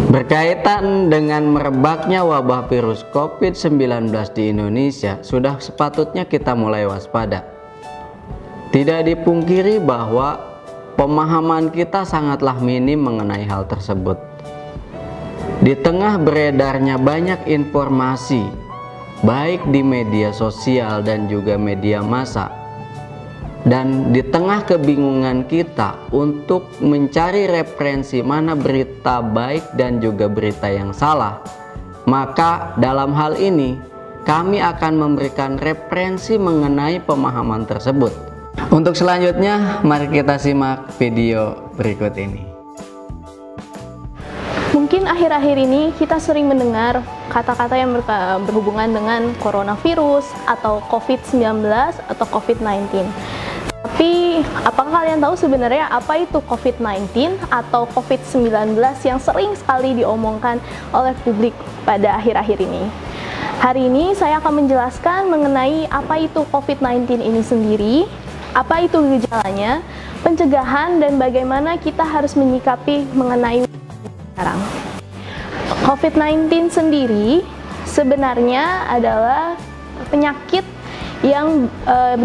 Berkaitan dengan merebaknya wabah virus COVID-19 di Indonesia, sudah sepatutnya kita mulai waspada. Tidak dipungkiri bahwa pemahaman kita sangatlah minim mengenai hal tersebut. Di tengah beredarnya banyak informasi, baik di media sosial dan juga media massa, dan di tengah kebingungan kita untuk mencari referensi mana berita baik dan juga berita yang salah, maka dalam hal ini kami akan memberikan referensi mengenai pemahaman tersebut. Untuk selanjutnya, mari kita simak video berikut ini. Mungkin akhir-akhir ini kita sering mendengar kata-kata yang berhubungan dengan coronavirus atau COVID-19 atau COVID-19. Tapi apakah kalian tahu sebenarnya apa itu COVID-19 atau COVID-19 yang sering sekali diomongkan oleh publik pada akhir-akhir ini? Hari ini saya akan menjelaskan mengenai apa itu COVID-19 ini sendiri, apa itu gejalanya, pencegahan, dan bagaimana kita harus menyikapi mengenai sekarang. COVID-19 sendiri sebenarnya adalah penyakit yang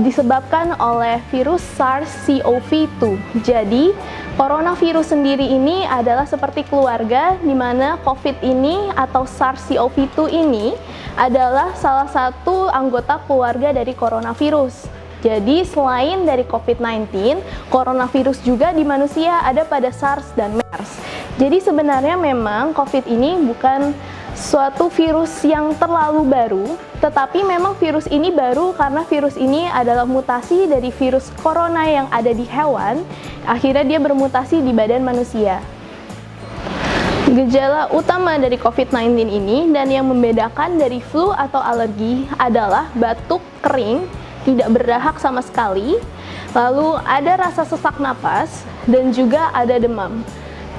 disebabkan oleh virus SARS-CoV-2. Jadi, coronavirus sendiri ini adalah seperti keluarga, di mana COVID ini atau SARS-CoV-2 ini adalah salah satu anggota keluarga dari coronavirus. Jadi, selain dari COVID-19, coronavirus juga di manusia ada pada SARS dan MERS. Jadi, sebenarnya memang COVID ini bukan suatu virus yang terlalu baru, tetapi memang virus ini baru karena virus ini adalah mutasi dari virus corona yang ada di hewan, akhirnya dia bermutasi di badan manusia. Gejala utama dari COVID-19 ini dan yang membedakan dari flu atau alergi adalah batuk kering, tidak berdahak sama sekali, lalu ada rasa sesak napas, dan juga ada demam.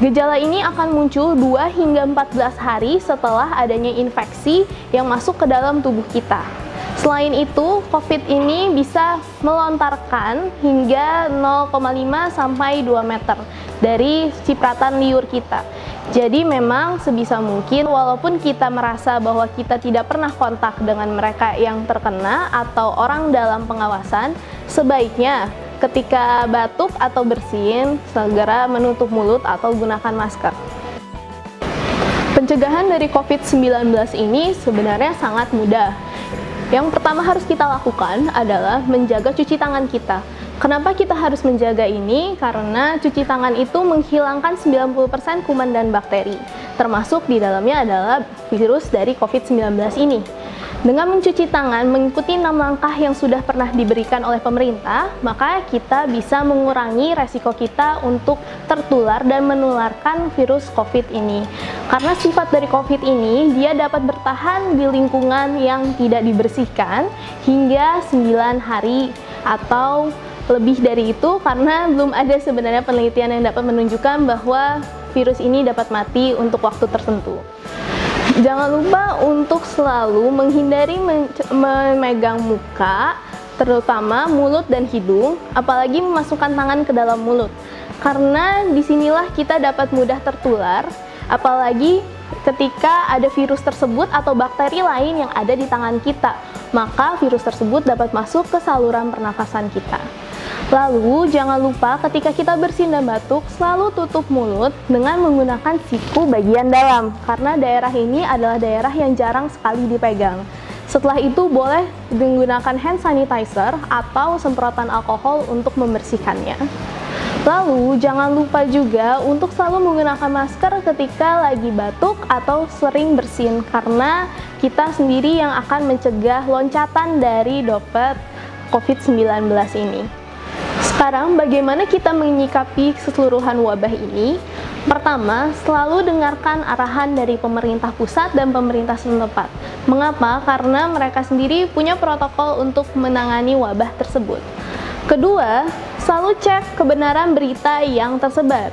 Gejala ini akan muncul 2 hingga 14 hari setelah adanya infeksi yang masuk ke dalam tubuh kita. Selain itu, COVID ini bisa melontarkan hingga 0,5 sampai 2 meter dari cipratan liur kita. Jadi memang sebisa mungkin walaupun kita merasa bahwa kita tidak pernah kontak dengan mereka yang terkena atau orang dalam pengawasan, sebaiknya ketika batuk atau bersin, segera menutup mulut atau gunakan masker. Pencegahan dari COVID-19 ini sebenarnya sangat mudah. Yang pertama harus kita lakukan adalah menjaga cuci tangan kita. Kenapa kita harus menjaga ini? Karena cuci tangan itu menghilangkan 90% kuman dan bakteri, termasuk di dalamnya adalah virus dari COVID-19 ini. Dengan mencuci tangan, mengikuti 6 langkah yang sudah pernah diberikan oleh pemerintah, maka kita bisa mengurangi resiko kita untuk tertular dan menularkan virus COVID ini. Karena sifat dari COVID ini, dia dapat bertahan di lingkungan yang tidak dibersihkan hingga 9 hari atau lebih dari itu, karena belum ada sebenarnya penelitian yang dapat menunjukkan bahwa virus ini dapat mati untuk waktu tertentu. Jangan lupa untuk selalu menghindari memegang muka, terutama mulut dan hidung, apalagi memasukkan tangan ke dalam mulut. Karena disinilah kita dapat mudah tertular, apalagi ketika ada virus tersebut atau bakteri lain yang ada di tangan kita, maka virus tersebut dapat masuk ke saluran pernafasan kita. Lalu, jangan lupa ketika kita bersin dan batuk, selalu tutup mulut dengan menggunakan siku bagian dalam, karena daerah ini adalah daerah yang jarang sekali dipegang. Setelah itu, boleh menggunakan hand sanitizer atau semprotan alkohol untuk membersihkannya. Lalu, jangan lupa juga untuk selalu menggunakan masker ketika lagi batuk atau sering bersin, karena kita sendiri yang akan mencegah loncatan dari droplet COVID-19 ini. Sekarang, bagaimana kita menyikapi keseluruhan wabah ini? Pertama, selalu dengarkan arahan dari pemerintah pusat dan pemerintah setempat. Mengapa? Karena mereka sendiri punya protokol untuk menangani wabah tersebut. Kedua, selalu cek kebenaran berita yang tersebar.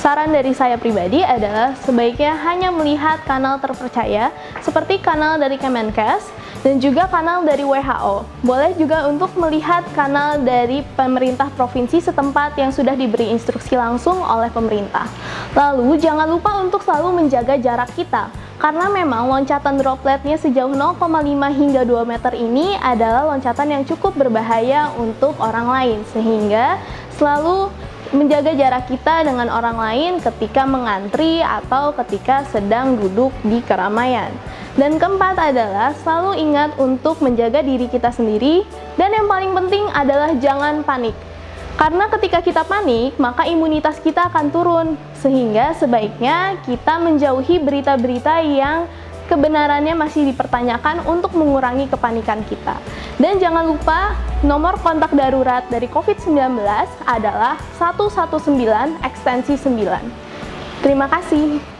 Saran dari saya pribadi adalah sebaiknya hanya melihat kanal terpercaya seperti kanal dari Kemenkes dan juga kanal dari WHO. Boleh juga untuk melihat kanal dari pemerintah provinsi setempat yang sudah diberi instruksi langsung oleh pemerintah. Lalu jangan lupa untuk selalu menjaga jarak kita, karena memang loncatan dropletnya sejauh 0,5 hingga 2 meter ini adalah loncatan yang cukup berbahaya untuk orang lain, sehingga selalu menjaga jarak kita dengan orang lain ketika mengantri atau ketika sedang duduk di keramaian. Dan keempat adalah selalu ingat untuk menjaga diri kita sendiri, dan yang paling penting adalah jangan panik. Karena ketika kita panik, maka imunitas kita akan turun, sehingga sebaiknya kita menjauhi berita-berita yang kebenarannya masih dipertanyakan untuk mengurangi kepanikan kita. Dan jangan lupa, nomor kontak darurat dari COVID-19 adalah 119 ekstensi 9. Terima kasih.